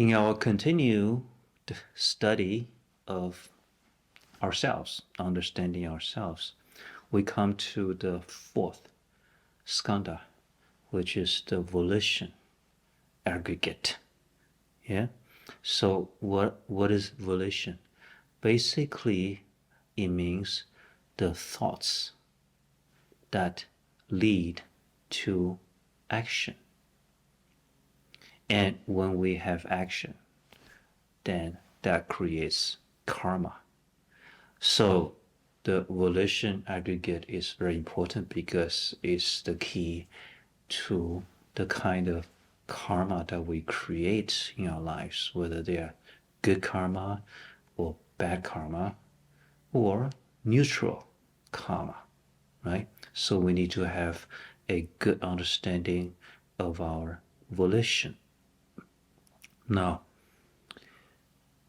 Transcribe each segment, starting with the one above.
In our continued study of ourselves, understanding ourselves, we come to the fourth skandha, which is the volition aggregate. Yeah. So what is volition? Basically, it means the thoughts that lead to action. And when we have action, then that creates karma. So the volition aggregate is very important because it's the key to the kind of karma that we create in our lives, whether they are good karma or bad karma or neutral karma, right? So we need to have a good understanding of our volition. Now,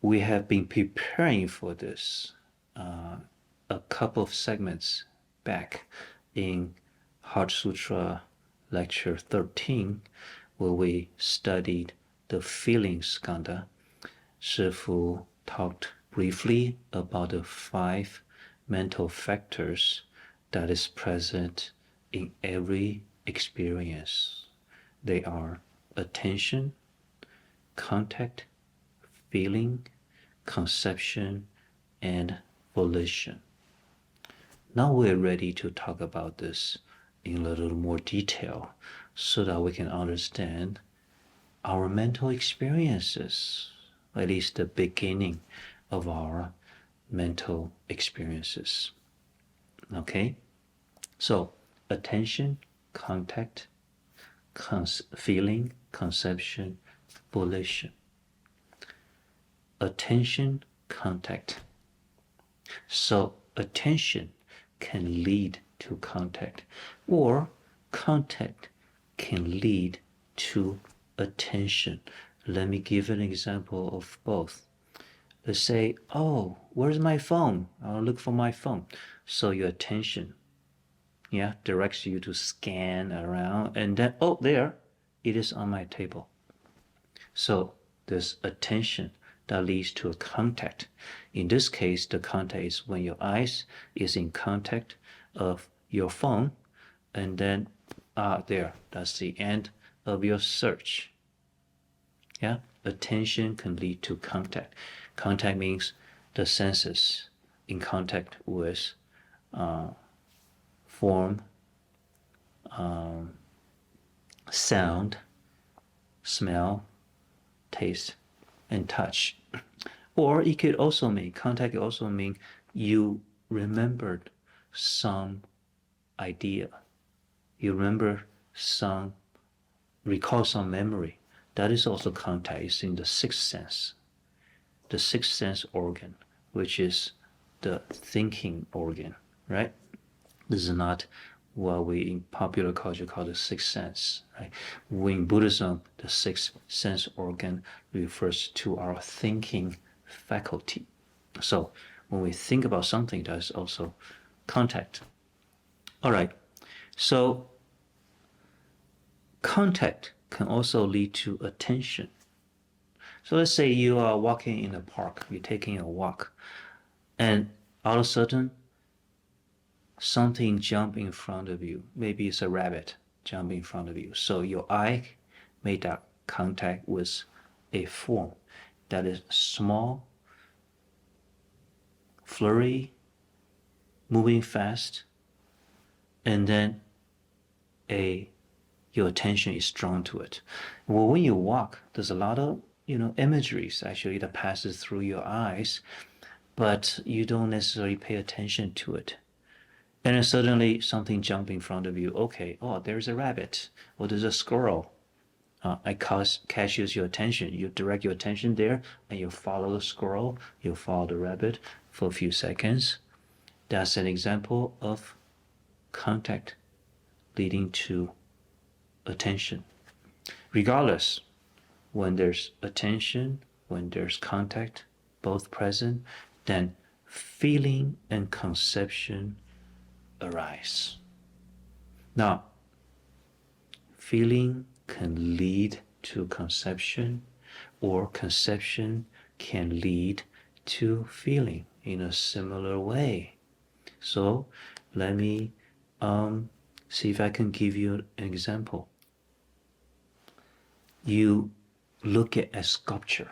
we have been preparing for this a couple of segments back in Heart Sutra lecture 13, where we studied the feeling skandha. Shifu talked briefly about the 5 mental factors that is present in every experience. They are attention, contact, feeling, conception, and volition. Now we're ready to talk about this in a little more detail so that we can understand our mental experiences, at least the beginning of our mental experiences. Okay? So, attention, contact, feeling, conception, volition. Attention, contact. So, attention can lead to contact, or contact can lead to attention. Let me give an example of both. Let's say, oh, where's my phone? I'll look for my phone. So your attention, directs you to scan around, and then, oh, there, it is on my table. So this attention that leads to a contact. In this case, the contact is when your eyes is in contact of your phone, and then there, that's the end of your search. Yeah, attention can lead to contact. Contact means the senses in contact with form, sound, smell, taste, and touch. Or it could also mean, contact could also mean you remembered some idea. You recall some memory. That is also contact. It's in the sixth sense. The sixth sense organ, which is the thinking organ, right? This is not what we in popular culture call the sixth sense, right? In Buddhism, the sixth sense organ refers to our thinking faculty. So when we think about something, that's also contact. All right. So contact can also lead to attention. So let's say you are walking in a park, you're taking a walk, and all of a sudden, something jump in front of you. Maybe it's a rabbit jump in front of you. So your eye made that contact with a form that is small, flurry, moving fast, and then your attention is drawn to it. Well, when you walk, there's a lot of imageries actually that passes through your eyes, but you don't necessarily pay attention to it. And then suddenly something jumps in front of you. Okay, oh, there's a rabbit, or there's a squirrel. It catches your attention. You direct your attention there, and you follow the squirrel, you follow the rabbit for a few seconds. That's an example of contact leading to attention. Regardless, when there's attention, when there's contact, both present, then feeling and conception arise. Now, feeling can lead to conception, or conception can lead to feeling in a similar way. So let me see if I can give you an example. You look at a sculpture.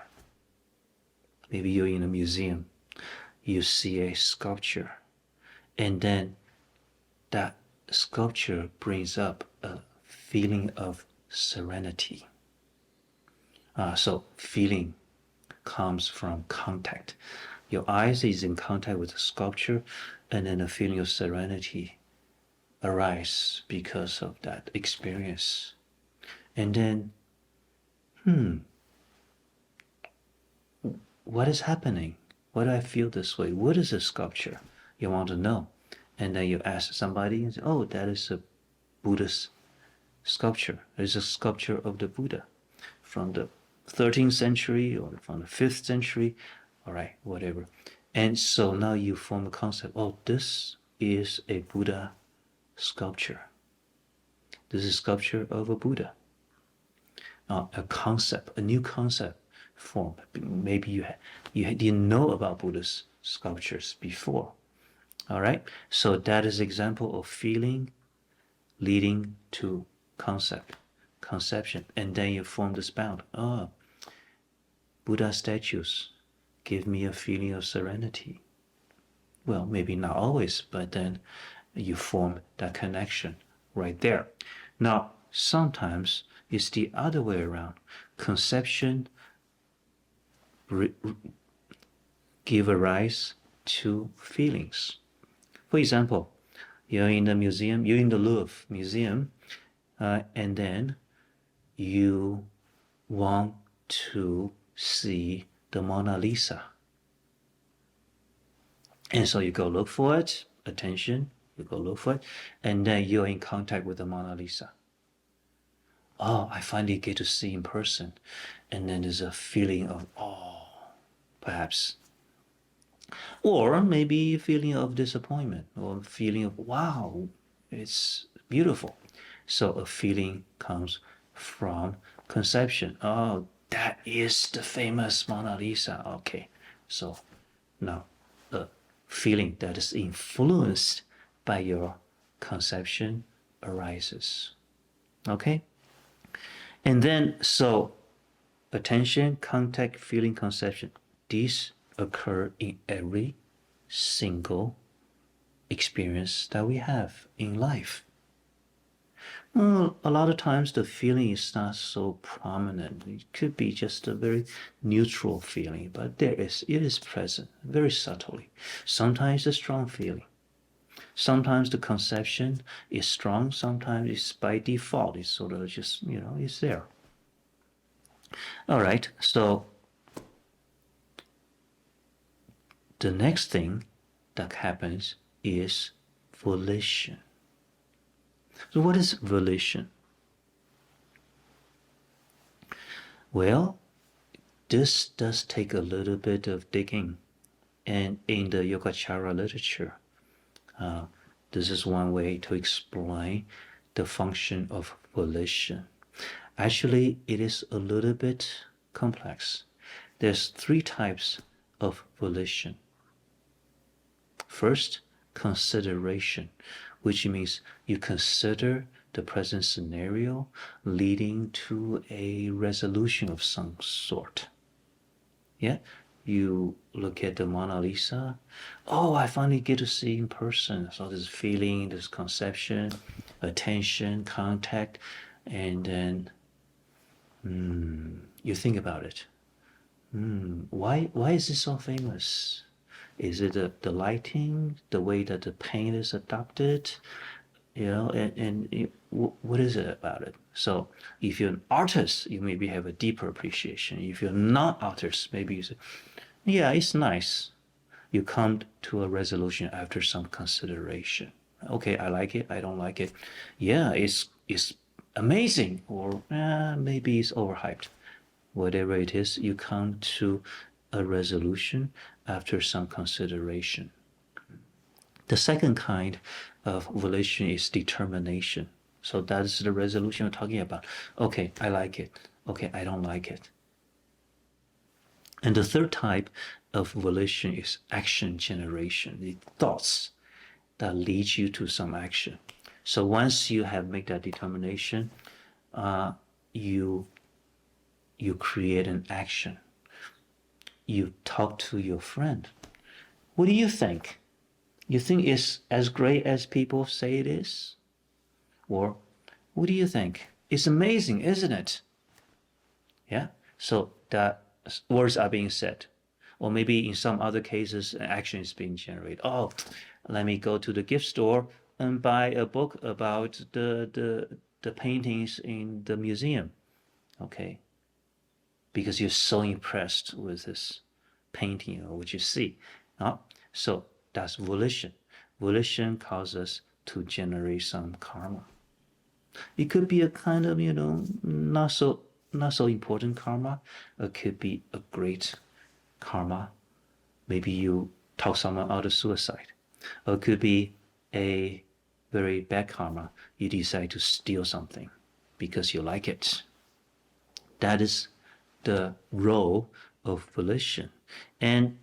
Maybe you're in a museum. You see a sculpture, and then that sculpture brings up a feeling of serenity. So feeling comes from contact. Your eyes is in contact with the sculpture, and then a feeling of serenity arises because of that experience. And then, what is happening? Why do I feel this way? What is a sculpture? You want to know. And then you ask somebody and say, oh, that is a Buddhist sculpture. It's a sculpture of the Buddha from the 13th century or from the 5th century. All right, whatever. And so now you form a concept. Oh, this is a Buddha sculpture. This is a sculpture of a Buddha. A concept, a new concept form. Maybe you didn't know about Buddhist sculptures before. All right, so that is example of feeling leading to conception, and then you form this bound. Oh, Buddha statues give me a feeling of serenity. Well, maybe not always, but then you form that connection right there. Now, sometimes it's the other way around. Conception give a rise to feelings. For example, you're in the museum, you're in the Louvre Museum, and then you want to see the Mona Lisa. And so you go look for it, attention, you go look for it, and then you're in contact with the Mona Lisa. Oh, I finally get to see in person. And then there's a feeling of, oh, perhaps. Or maybe a feeling of disappointment, or a feeling of, wow, it's beautiful. So a feeling comes from conception. Oh, that is the famous Mona Lisa. Okay, so now a feeling that is influenced by your conception arises. Okay? And then, so attention, contact, feeling, conception, these occur in every single experience that we have in life. Well, a lot of times the feeling is not so prominent. It could be just a very neutral feeling, but it is present very subtly. Sometimes a strong feeling. Sometimes the conception is strong, sometimes it's by default. It's sort of just, it's there. All right, so the next thing that happens is volition. So what is volition? Well, this does take a little bit of digging. And in the Yogacara literature, this is one way to explain the function of volition. Actually, it is a little bit complex. There's 3 types of volition. First, consideration, which means you consider the present scenario leading to a resolution of some sort. Yeah, you look at the Mona Lisa. Oh, I finally get to see in person. So this feeling, this conception, attention, contact, and then you think about it. Why is it so famous? Is it the lighting, the way that the paint is adopted? What is it about it? So if you're an artist, you maybe have a deeper appreciation. If you're not artist, maybe you say, yeah, it's nice. You come to a resolution after some consideration. Okay, I like it, I don't like it. Yeah, it's amazing, or maybe it's overhyped. Whatever it is, you come to a resolution after some consideration. The second kind of volition is determination. So that is the resolution we're talking about. Okay, I like it. Okay, I don't like it. And the third type of volition is action generation, the thoughts that lead you to some action. So once you have made that determination, you create an action. You talk to your friend. What do you think? You think it's as great as people say it is? Or what do you think? It's amazing, isn't it? Yeah. So that words are being said. Or maybe in some other cases, action is being generated. Oh, let me go to the gift store and buy a book about the paintings in the museum. Okay. Because you're so impressed with this painting or what you see. So that's volition. Volition causes us to generate some karma. It could be a kind of, not so important karma. It could be a great karma. Maybe you talk someone out of suicide. Or it could be a very bad karma. You decide to steal something because you like it. That is the role of volition. And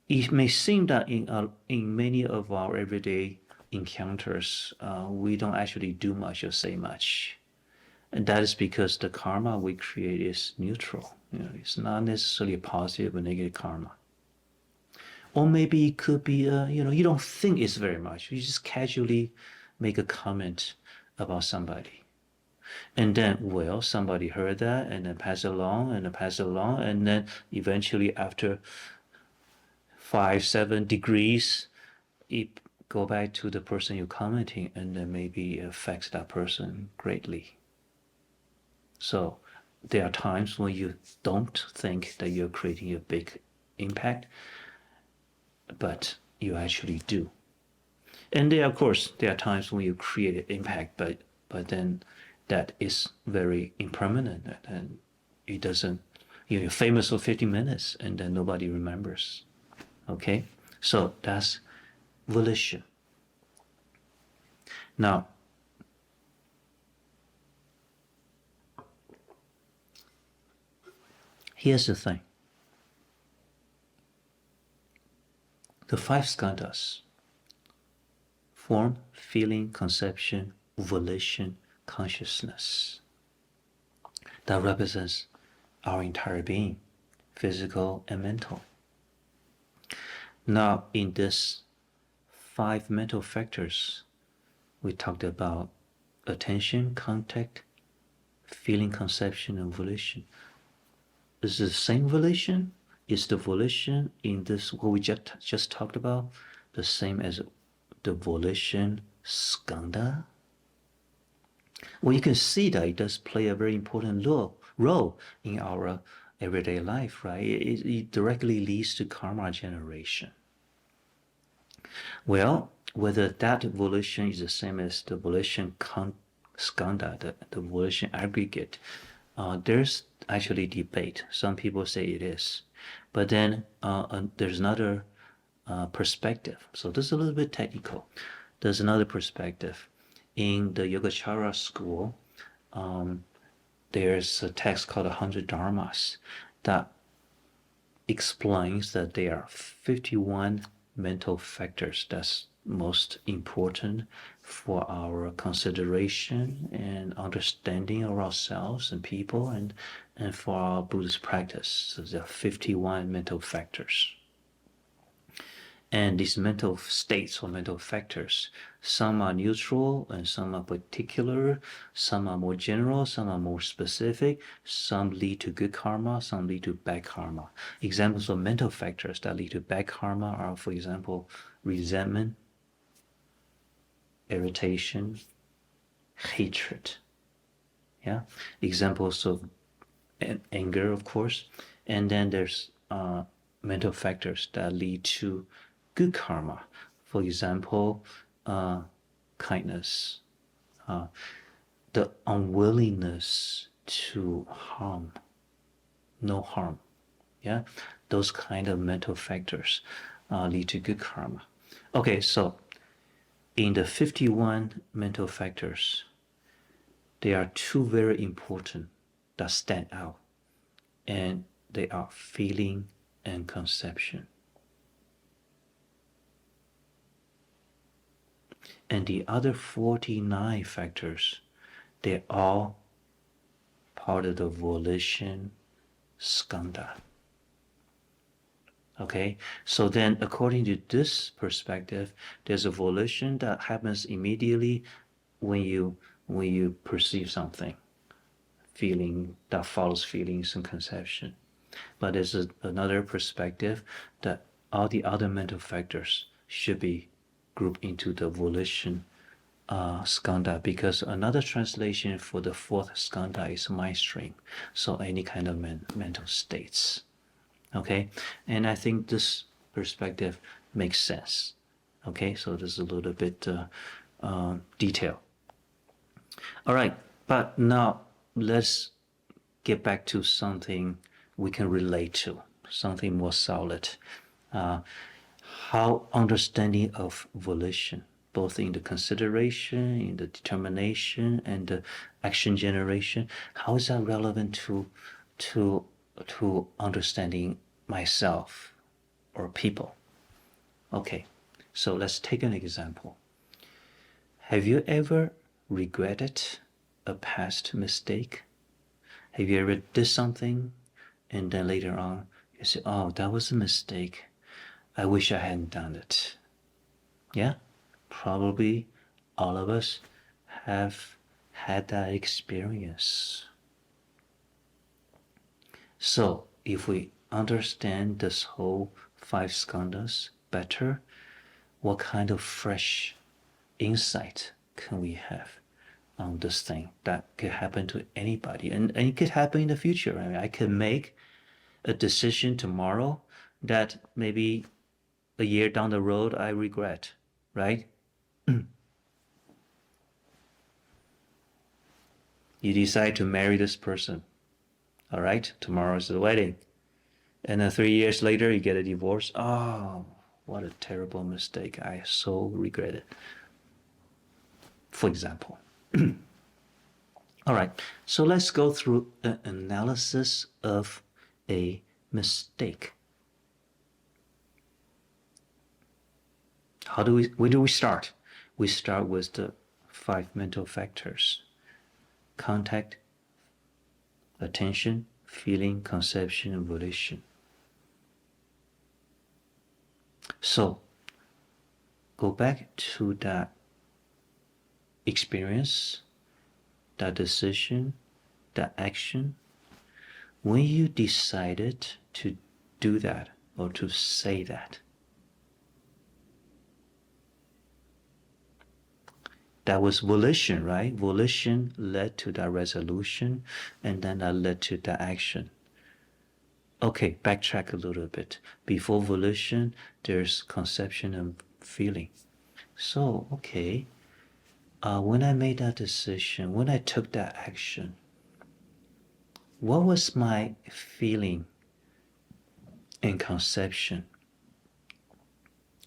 it may seem that in many of our everyday encounters, we don't actually do much or say much. And that is because the karma we create is neutral. It's not necessarily a positive or negative karma. Or maybe it could be, you don't think it's very much. You just casually make a comment about somebody. And then, well, somebody heard that and then pass it along and then pass it along. And then eventually after 5-7 degrees, it go back to the person you're commenting and then maybe affects that person greatly. So there are times when you don't think that you're creating a big impact, but you actually do. And there, of course, there are times when you create an impact, but then that is very impermanent and it doesn't, you're famous for 50 minutes and then nobody remembers. Okay? So that's volition. Now, here's the thing. The 5 skandhas, form, feeling, conception, volition, consciousness, that represents our entire being, physical and mental. Now, in this 5 mental factors, we talked about attention, contact, feeling, conception, and volition. Is it the same volition? Is the volition in this, what we just talked about, the same as the volition skandha? Well, you can see that it does play a very important role in our everyday life, right? It directly leads to karma generation. Well, whether that volition is the same as the volition skandha, the volition aggregate, there's actually debate. Some people say it is. But then there's another perspective. So this is a little bit technical. There's another perspective. In the Yogacara school, there's a text called 100 Dharmas that explains that there are 51 mental factors that's most important for our consideration and understanding of ourselves and people and for our Buddhist practice. So there are 51 mental factors. And these mental states or mental factors, some are neutral and some are particular, some are more general, some are more specific, some lead to good karma, some lead to bad karma. Examples of mental factors that lead to bad karma are, for example, resentment, irritation, hatred. Yeah, examples of anger, of course. And then there's mental factors that lead to good karma. For example, kindness, the unwillingness to harm, no harm. Yeah, those kind of mental factors lead to good karma. Okay, so in the 51 mental factors, there are 2 very important that stand out. And they are feeling and conception. And the other 49 factors, they're all part of the volition skandha. Okay, so then according to this perspective, there's a volition that happens immediately when you perceive something, feeling that follows feelings and conception. But there's another perspective that all the other mental factors should be grouped into the volition skandha, because another translation for the fourth skandha is mind stream. So any kind of mental states. Okay, and I think this perspective makes sense. Okay, so this is a little bit detail. All right, but now let's get back to something we can relate to, something more solid. How understanding of volition, both in the consideration, in the determination, and the action generation, how is that relevant to understanding myself or people? Okay, so let's take an example. Have you ever regretted a past mistake? Have you ever did something and then later on you say, oh, that was a mistake, I wish I hadn't done it? Yeah, probably all of us have had that experience. So if we understand this whole 5 skandhas better, what kind of fresh insight can we have on this thing that could happen to anybody? And it could happen in the future. I mean, I could make a decision tomorrow that maybe a year down the road I regret, right? You decide to marry this person. All right, tomorrow's the wedding. And then 3 years later, you get a divorce. Oh, what a terrible mistake. I so regret it. For example. All right, so let's go through an analysis of a mistake. Where do we start? We start with the 5 mental factors: contact, attention, feeling, conception, and volition. So go back to that experience, that decision, that action. When you decided to do that or to say that, that was volition, right? Volition led to that resolution, and then that led to that action. Okay, backtrack a little bit. Before volition, there's conception and feeling. So, okay, when I made that decision, when I took that action, what was my feeling and conception?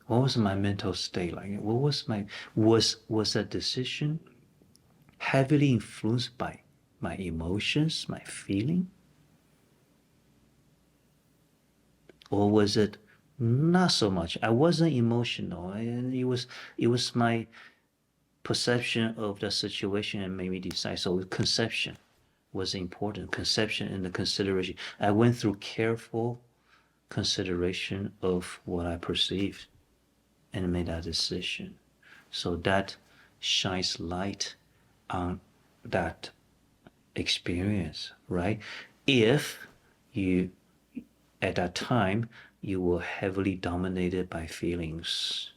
What was my mental state like? What was was that decision heavily influenced by my emotions, my feeling? Or was it not so much? I wasn't emotional, and it was my perception of the situation and made me decide. So conception was important. Conception and the consideration. I went through careful consideration of what I perceived and made that decision. So that shines light on that experience, right? If you, at that time, you were heavily dominated by feelings,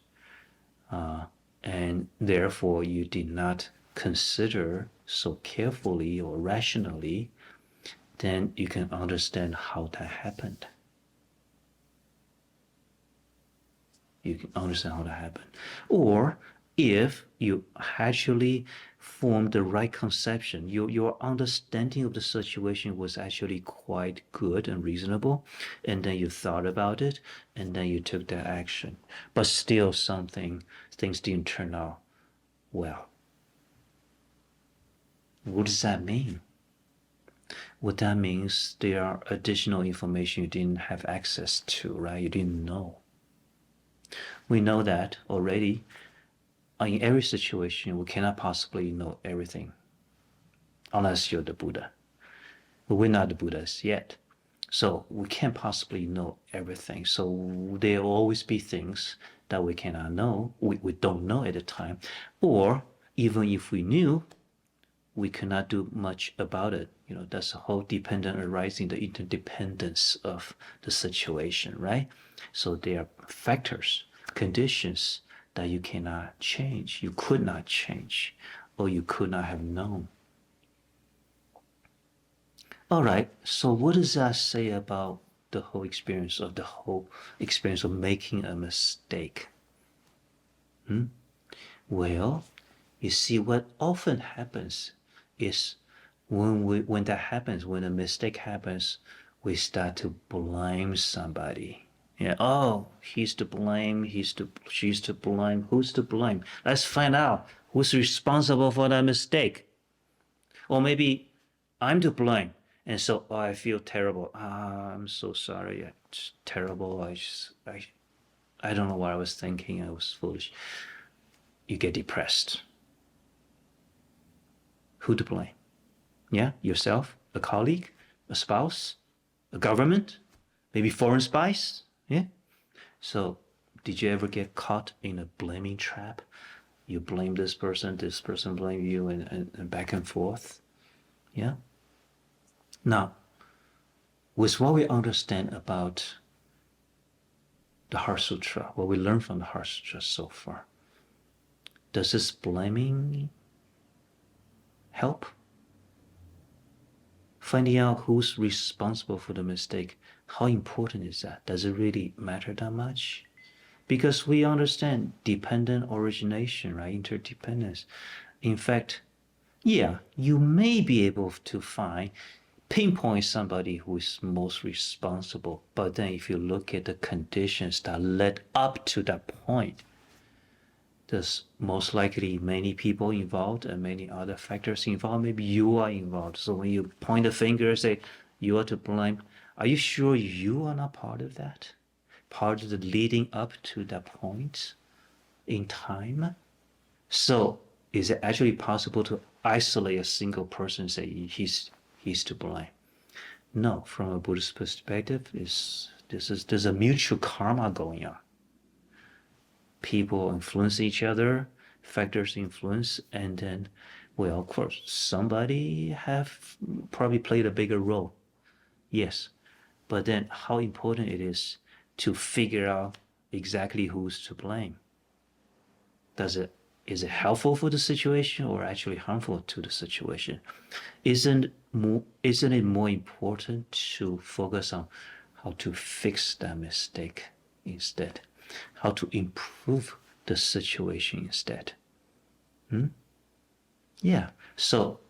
and therefore you did not consider so carefully or rationally, then you can understand how that happened. You can understand how that happened. Or if you actually formed the right conception, your understanding of the situation was actually quite good and reasonable, and then you thought about it, and then you took that action. But still things didn't turn out well. What does that mean? What that means, there are additional information you didn't have access to, right? You didn't know. We know that already. In every situation, we cannot possibly know everything unless you're the Buddha. But we're not the Buddhas yet. So we can't possibly know everything. So there will always be things that we cannot know, we don't know at the time. Or even if we knew, we cannot do much about it. That's the whole dependent arising, the interdependence of the situation, right? So there are factors, conditions that you cannot change, you could not change, or you could not have known. All right, so what does that say about the whole experience of making a mistake? Well, you see, what often happens is when that happens, when a mistake happens, we start to blame somebody. Yeah, oh, he's to blame, she's to blame, who's to blame? Let's find out who's responsible for that mistake. Or maybe I'm to blame. And so I feel terrible. I'm so sorry. It's terrible. I don't know what I was thinking. I was foolish. You get depressed. Who to blame? Yeah, yourself, a colleague, a spouse, a government, maybe foreign spies. Yeah. So did you ever get caught in a blaming trap? You blame this person blame you, and back and forth. Yeah. Now, with what we understand about the Heart Sutra, what we learned from the Heart Sutra so far, does this blaming help? Finding out who's responsible for the mistake, how important is that? Does it really matter that much? Because we understand dependent origination, right? Interdependence. In fact, yeah, you may be able to pinpoint somebody who is most responsible, but then if you look at the conditions that led up to that point, there's most likely many people involved and many other factors involved. Maybe you are involved. So when you point the finger and say you are to blame, are you sure you are not part of that? Part of the leading up to that point in time? So is it actually possible to isolate a single person and say he's to blame? No, from a Buddhist perspective, there's a mutual karma going on. People influence each other, factors influence, and then, well, of course, somebody have probably played a bigger role. Yes, but then how important it is to figure out exactly who's to blame. Is it helpful for the situation or actually harmful to the situation? Isn't it more important to focus on how to fix that mistake instead? How to improve the situation instead? Yeah, so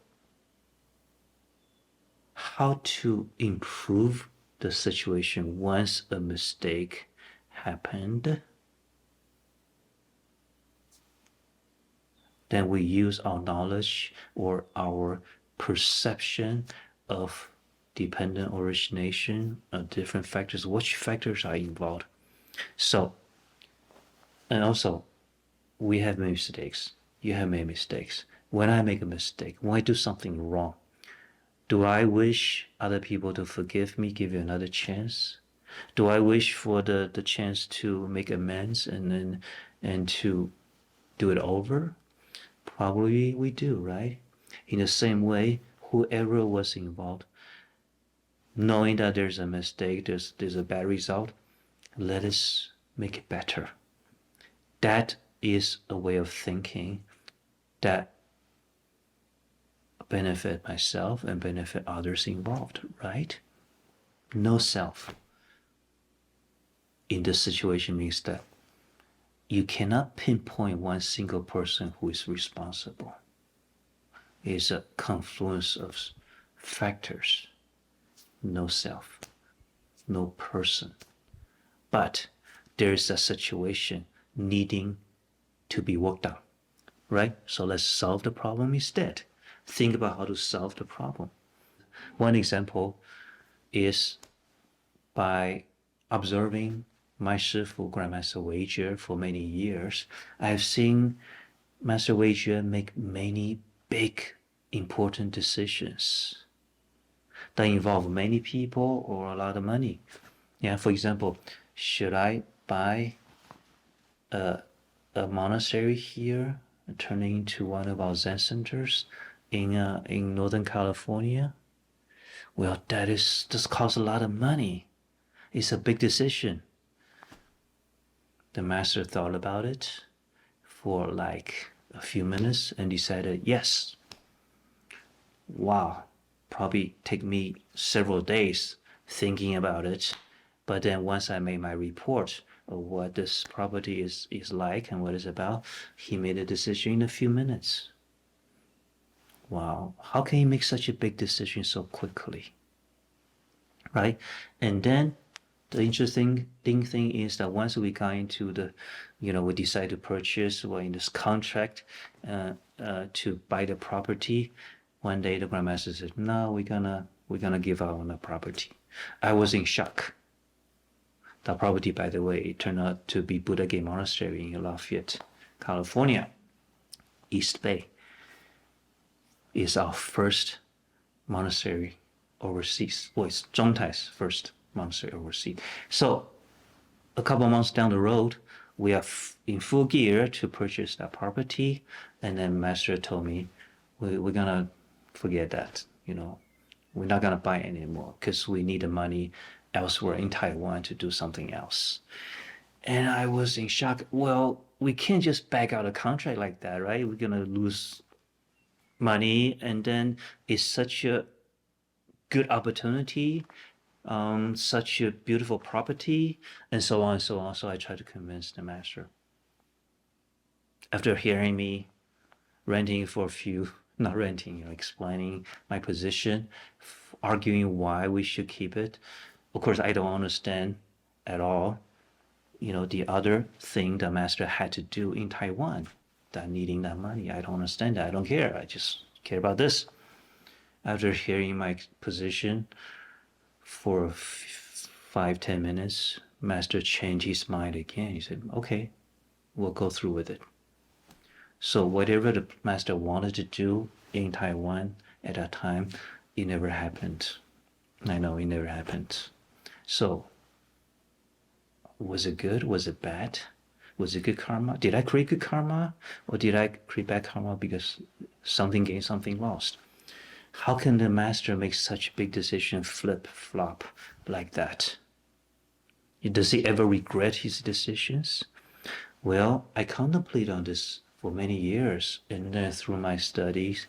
how to improve the situation once a mistake happened? Then we use our knowledge or our perception of dependent origination of different factors. Which factors are involved? So, and also, we have made mistakes. You have made mistakes. When I make a mistake, when I do something wrong, do I wish other people to forgive me, give you another chance? Do I wish for the chance to make amends and to do it over? Probably we do, right? In the same way, whoever was involved, knowing that there's a mistake, there's a bad result, let us make it better. That is a way of thinking that benefit myself and benefit others involved, right? No self in this situation means that you cannot pinpoint one single person who is responsible. It's a confluence of factors. No self, no person. But there is a situation needing to be worked on, right? So let's solve the problem instead. Think about how to solve the problem. One example is by observing my Shifu, Grandmaster Weijie, for many years, I've seen Master Weijie make many big, important decisions that involve many people or a lot of money. Yeah, for example, should I buy a monastery here, turning into one of our Zen centers in Northern California? Well, this costs a lot of money. It's a big decision. The master thought about it for like a few minutes and decided yes. Wow, probably take me several days thinking about it. But then once I made my report of what this property is like and what it's about, he made a decision in a few minutes. Wow, how can he make such a big decision so quickly? Right? And then the interesting thing is that once we got into the, we decide to purchase or in this contract to buy the property, one day the Grandmaster said, no, we're gonna give out on the property. I was in shock. The property, by the way, turned out to be Buddha Gate Monastery in Lafayette, California, East Bay. It's our first monastery overseas. Well, it's Zhongtai's first monastery overseas. So a couple months down the road, we are in full gear to purchase that property. And then Master told me, we're gonna forget that, we're not gonna buy it anymore because we need the money elsewhere in Taiwan to do something else. And I was in shock. Well, we can't just back out a contract like that, right? We're gonna lose money, and then it's such a good opportunity, such a beautiful property, and so on and so on. So I tried to convince the master. After hearing me ranting for a few, not ranting, explaining my position, arguing why we should keep it. Of course, I don't understand at all, the other thing the master had to do in Taiwan, that needing that money. I don't understand that. I don't care. I just care about this. After hearing my position for 5-10 minutes, master changed his mind again. He said, okay, we'll go through with it. So whatever the master wanted to do in Taiwan at that time, it never happened. I know it never happened. So was it good? Was it bad? Was it good karma? Did I create good karma? Or did I create bad karma because something gained, something lost? How can the master make such a big decision, flip-flop like that? Does he ever regret his decisions? Well, I contemplated on this for many years, and then through my studies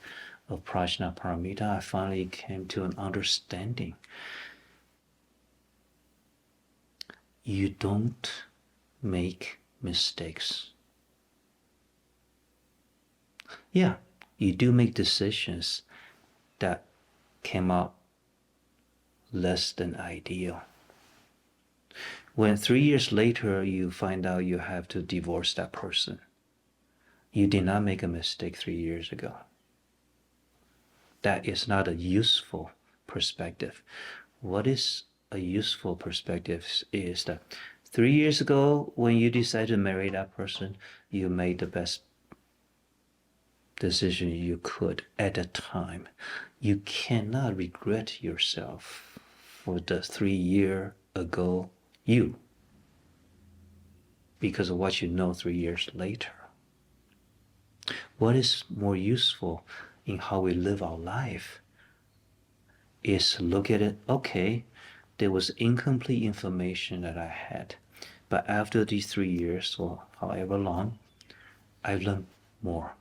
of Prajna Paramita, I finally came to an understanding. You don't make mistakes. Yeah, you do make decisions that came out less than ideal. When 3 years later you find out you have to divorce that person, you did not make a mistake 3 years ago. That is not a useful perspective. What is a useful perspective is that 3 years ago, when you decided to marry that person, you made the best decision you could at the time. You cannot regret yourself for the 3 year ago you because of what you know 3 years later. What is more useful in how we live our life is look at it, okay, there was incomplete information that I had, but after these 3 years or however long, I learned more,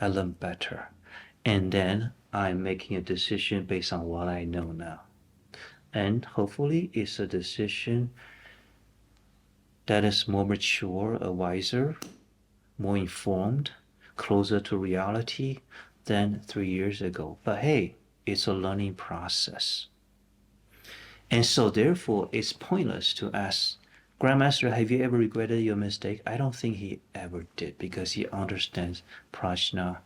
I learned better, and then I'm making a decision based on what I know now. And hopefully it's a decision that is more mature, wiser, more informed, closer to reality than 3 years ago. But hey, it's a learning process. And so therefore, it's pointless to ask, Grandmaster, have you ever regretted your mistake? I don't think he ever did because he understands Prajna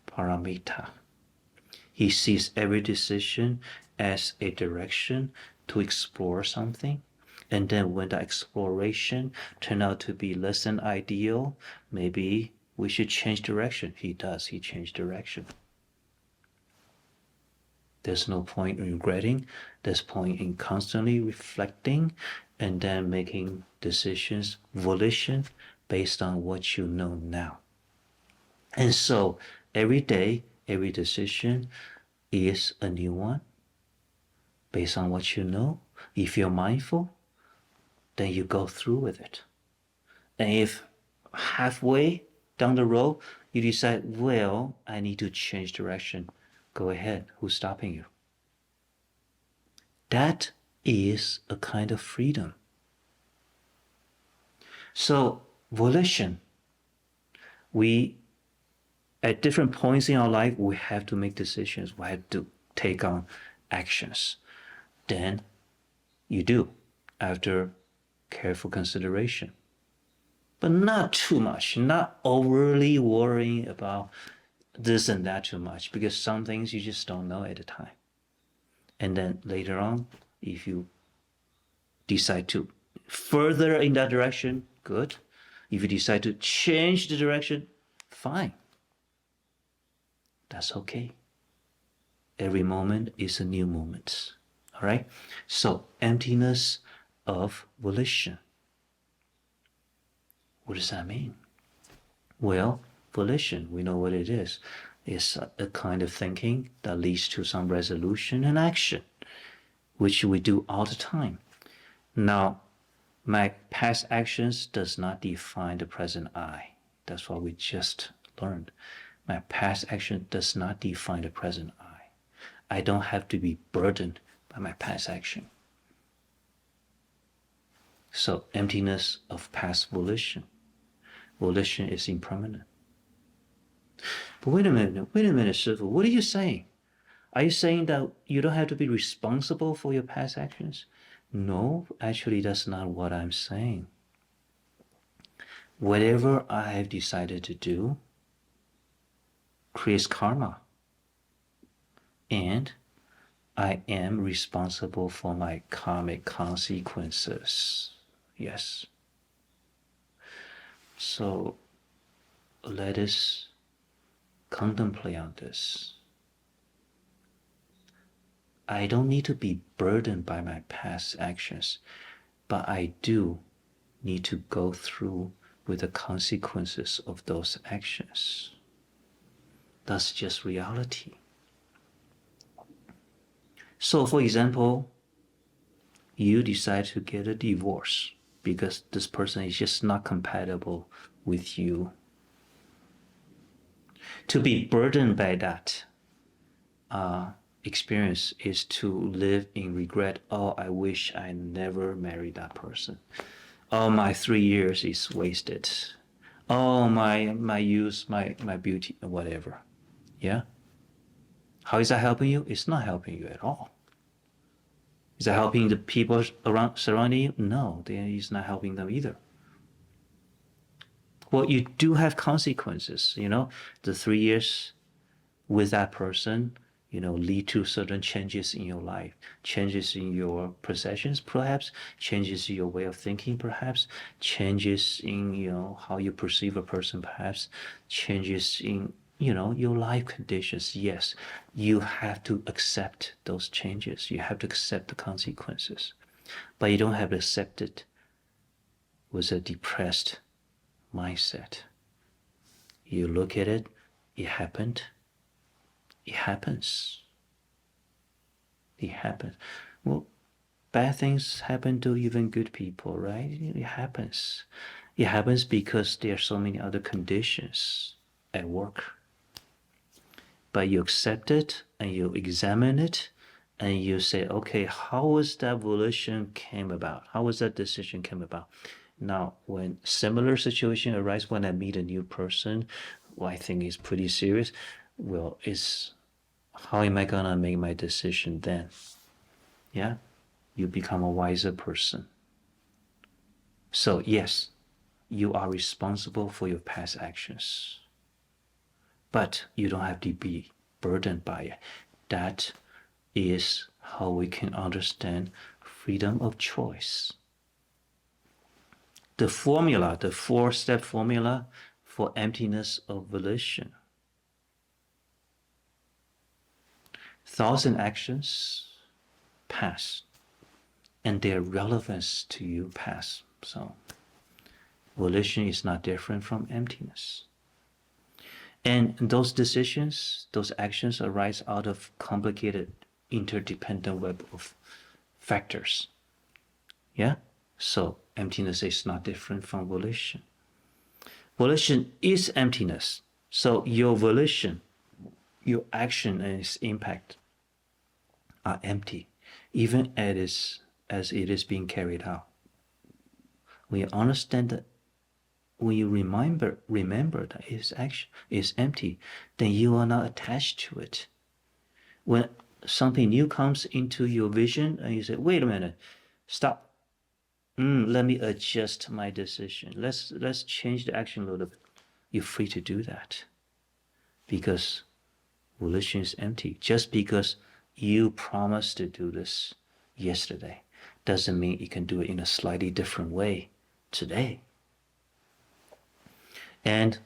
Paramita. He sees every decision as a direction to explore something. And then when that exploration turned out to be less than ideal, maybe we should change direction. He does. He changed direction. There's no point in regretting. There's point in constantly reflecting and then making decisions, volition, based on what you know now. And so every day, every decision is a new one based on what you know. If you're mindful, then you go through with it. And if halfway down the road you decide, well, I need to change direction, go ahead. Who's stopping you? That is a kind of freedom. So volition, at different points in our life, we have to make decisions. We have to take on actions. Then you do, after careful consideration. But not too much, not overly worrying about this and that too much, because some things you just don't know at the time. And then later on, if you decide to further in that direction, good. If you decide to change the direction, fine. That's okay. Every moment is a new moment. All right? So, emptiness of volition. What does that mean? Well, volition, we know what it is. It's a kind of thinking that leads to some resolution and action, which we do all the time. Now, my past actions does not define the present I. That's what we just learned. My past action does not define the present I. I don't have to be burdened by my past action. So, emptiness of past volition. Volition is impermanent. But wait a minute, Shifu, what are you saying? Are you saying that you don't have to be responsible for your past actions? No, actually that's not what I'm saying. Whatever I have decided to do creates karma. And I am responsible for my karmic consequences. Yes. So let us contemplate on this. I don't need to be burdened by my past actions, but I do need to go through with the consequences of those actions. That's just reality. So, for example, you decide to get a divorce because this person is just not compatible with you. To be burdened by that experience is to live in regret. Oh, I wish I never married that person. Oh, my 3 years is wasted. Oh, my youth, my beauty, whatever. Yeah? How is that helping you? It's not helping you at all. Is that helping the people surrounding you? No, it's not helping them either. Well, you do have consequences, the 3 years with that person, lead to certain changes in your life, changes in your possessions, perhaps, changes in your way of thinking, perhaps, changes in, how you perceive a person, perhaps, changes in, your life conditions. Yes, you have to accept those changes. You have to accept the consequences, but you don't have to accept it with a depressed mindset. You look at it, it happened. It happens. It happens. Well, bad things happen to even good people, right? It happens. It happens because there are so many other conditions at work. But you accept it and you examine it and you say, okay, how was that volition came about? How was that decision came about? Now, when similar situation arises, when I meet a new person who I think is pretty serious, well, how am I gonna make my decision then? Yeah, you become a wiser person. So yes, you are responsible for your past actions, but you don't have to be burdened by it. That is how we can understand freedom of choice. The formula, the 4-step formula for emptiness of volition. Thoughts and actions pass, and their relevance to you pass. So volition is not different from emptiness. And those decisions, those actions arise out of complicated, interdependent web of factors. Yeah? So emptiness is not different from volition. Volition is emptiness. So your volition, your action and its impact are empty, even as it is being carried out. When you understand that, when you remember that its action is empty, then you are not attached to it. When something new comes into your vision and you say, wait a minute, stop. Let me adjust my decision. Let's change the action a little bit. You're free to do that because volition is empty. Just because you promised to do this yesterday doesn't mean you can do it in a slightly different way today. And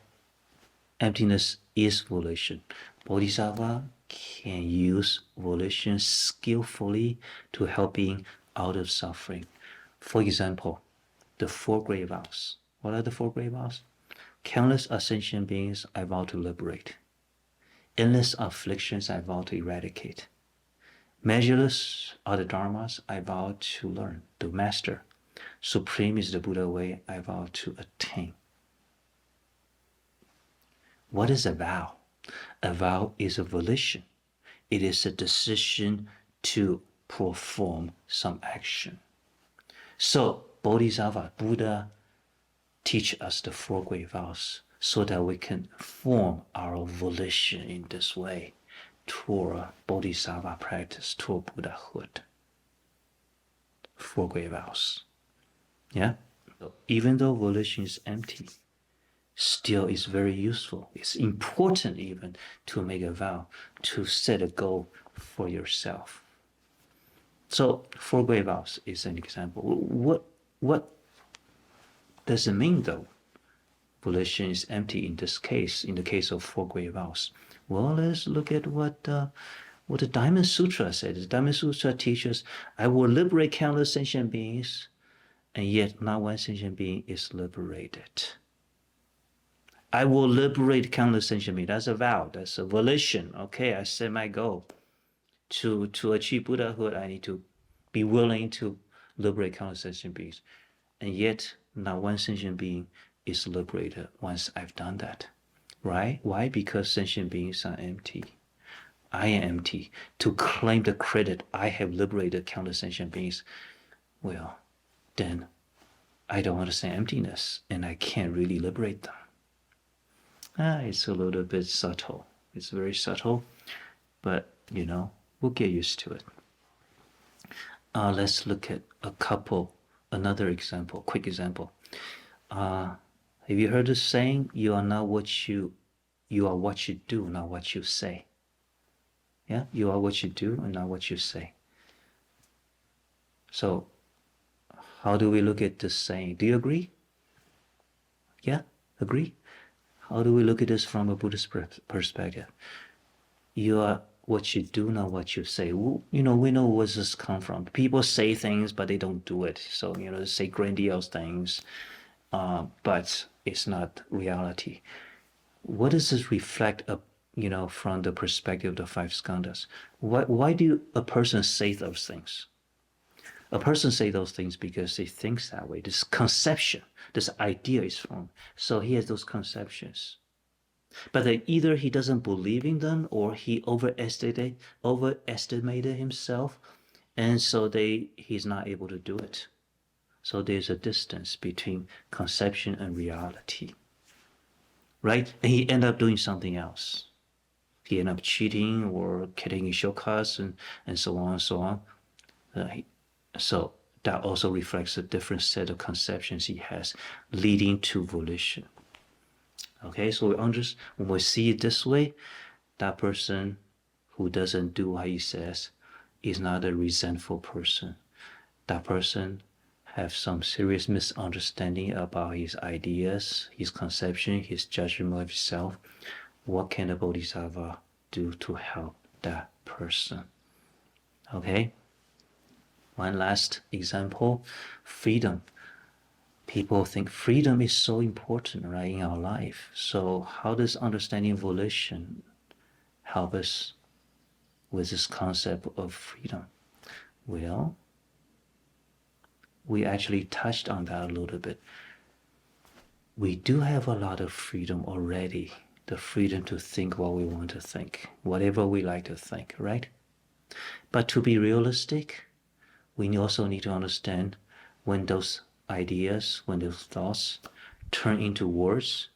emptiness is volition. Bodhisattva can use volition skillfully to help being out of suffering. For example, the 4 great vows. What are the 4 great vows? Countless ascension beings I vow to liberate. Endless afflictions I vow to eradicate. Measureless are the dharmas I vow to learn, to master. Supreme is the Buddha way I vow to attain. What is a vow? A vow is a volition. It is a decision to perform some action. So Bodhisattva, Buddha, teach us the 4 great vows so that we can form our volition in this way toward Bodhisattva practice, toward Buddhahood. 4 great vows. Yeah? So even though volition is empty, still is very useful. It's important even to make a vow, to set a goal for yourself. So 4 great vows is an example. What does it mean though? Volition is empty in this case, in the case of 4 great vows. Well, let's look at what the Diamond Sutra said. The Diamond Sutra teaches, I will liberate countless sentient beings, and yet not one sentient being is liberated. I will liberate countless sentient beings. That's a vow. That's a volition. Okay, I set my goal. To achieve Buddhahood, I need to be willing to liberate countless sentient beings. And yet, not one sentient being is liberated once I've done that. Right? Why? Because sentient beings are empty. I am empty. To claim the credit, I have liberated countless sentient beings, well, then I don't understand emptiness, and I can't really liberate them. It's a little bit subtle. It's very subtle, but we'll get used to it. Let's look at another example, quick example. Have you heard the saying, you are what you do, not what you say? Yeah, you are what you do and not what you say. So, how do we look at this saying? Do you agree? Yeah, agree? How do we look at this from a Buddhist perspective? You are what you do, not what you say. We know where this come from. People say things, but they don't do it. So, they say grandiose things, but it's not reality. What does this reflect from the perspective of the 5 skandhas? Why do a person say those things? A person say those things because he thinks that way. This conception, this idea is formed. So he has those conceptions. But either he doesn't believe in them or he overestimated himself, and so he's not able to do it. So there's a distance between conception and reality. Right? And he ended up doing something else. He ended up cheating or getting shortcuts and so on and so on. So that also reflects a different set of conceptions he has, leading to volition. Okay, so when we see it this way, that person who doesn't do what he says is not a resentful person. That person have some serious misunderstanding about his ideas, his conception, his judgment of himself. What can the Bodhisattva do to help that person? Okay? One last example, freedom. People think freedom is so important, right, in our life. So how does understanding volition help us with this concept of freedom? Well, we actually touched on that a little bit. We do have a lot of freedom already. The freedom to think what we want to think, whatever we like to think, right? But to be realistic, we also need to understand when those ideas, when those thoughts turn into words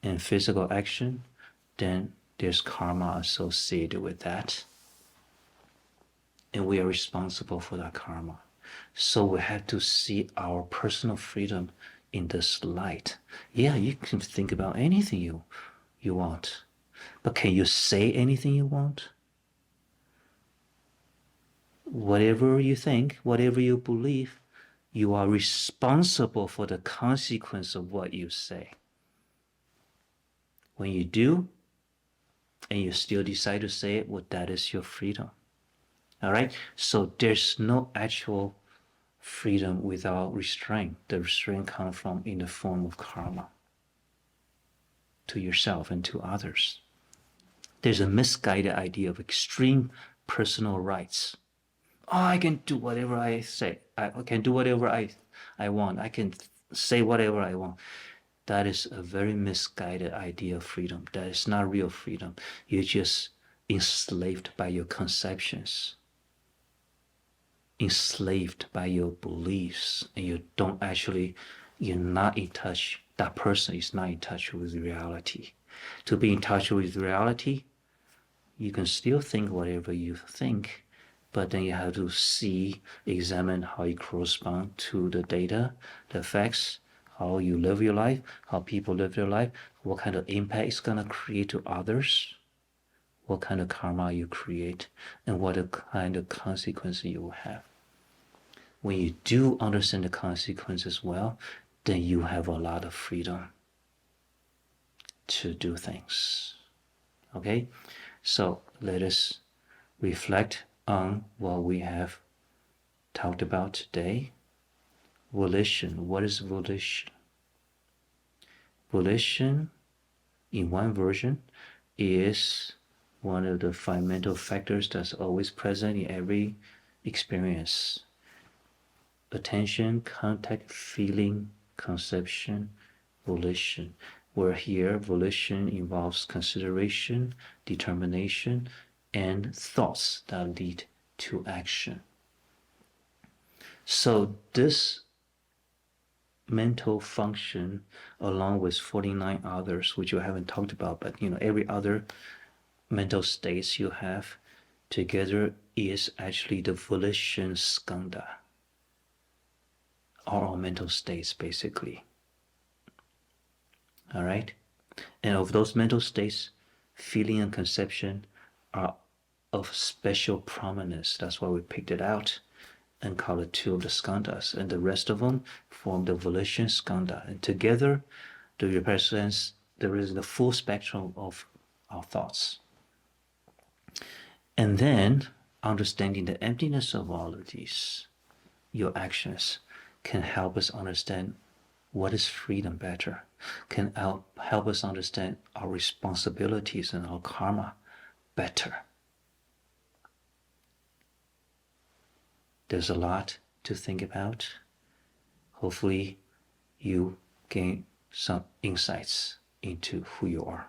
and physical action, then there's karma associated with that. And we are responsible for that karma. So we have to see our personal freedom in this light. Yeah, you can think about anything you want. But can you say anything you want? Whatever you think, whatever you believe, you are responsible for the consequence of what you say. When you do, and you still decide to say it, well, that is your freedom. All right? So there's no actual freedom without restraint. The restraint comes from in the form of karma to yourself and to others. There's a misguided idea of extreme personal rights. Oh, I can do whatever I say. I can do whatever I want. I can say whatever I want. That is a very misguided idea of freedom. That is not real freedom. You're just enslaved by your conceptions, enslaved by your beliefs, and you're not in touch. That person is not in touch with reality. To be in touch with reality, you can still think whatever you think, but then you have to examine how you correspond to the data, the facts, how you live your life, how people live their life, what kind of impact it's going to create to others, what kind of karma you create, and what kind of consequences you will have. When you do understand the consequences well, then you have a lot of freedom to do things. Okay? So let us reflect on what we have talked about today. Volition. What is volition? Volition, in one version, is one of the five mental factors that's always present in every experience. Attention, contact, feeling, conception, volition. Where here, volition involves consideration, determination, and thoughts that lead to action. So this mental function, along with 49 others, which you haven't talked about, but every other mental states you have together is actually the volition skandha, our mental states, basically. All right? And of those mental states, feeling and conception are of special prominence. That's why we picked it out and call it two of the skandhas. And the rest of them form the volition skandha. And together, they represents there is the full spectrum of our thoughts. And then, understanding the emptiness of all of these, your actions can help us understand what is freedom better, can help us understand our responsibilities and our karma better. There's a lot to think about. Hopefully you gain some insights into who you are.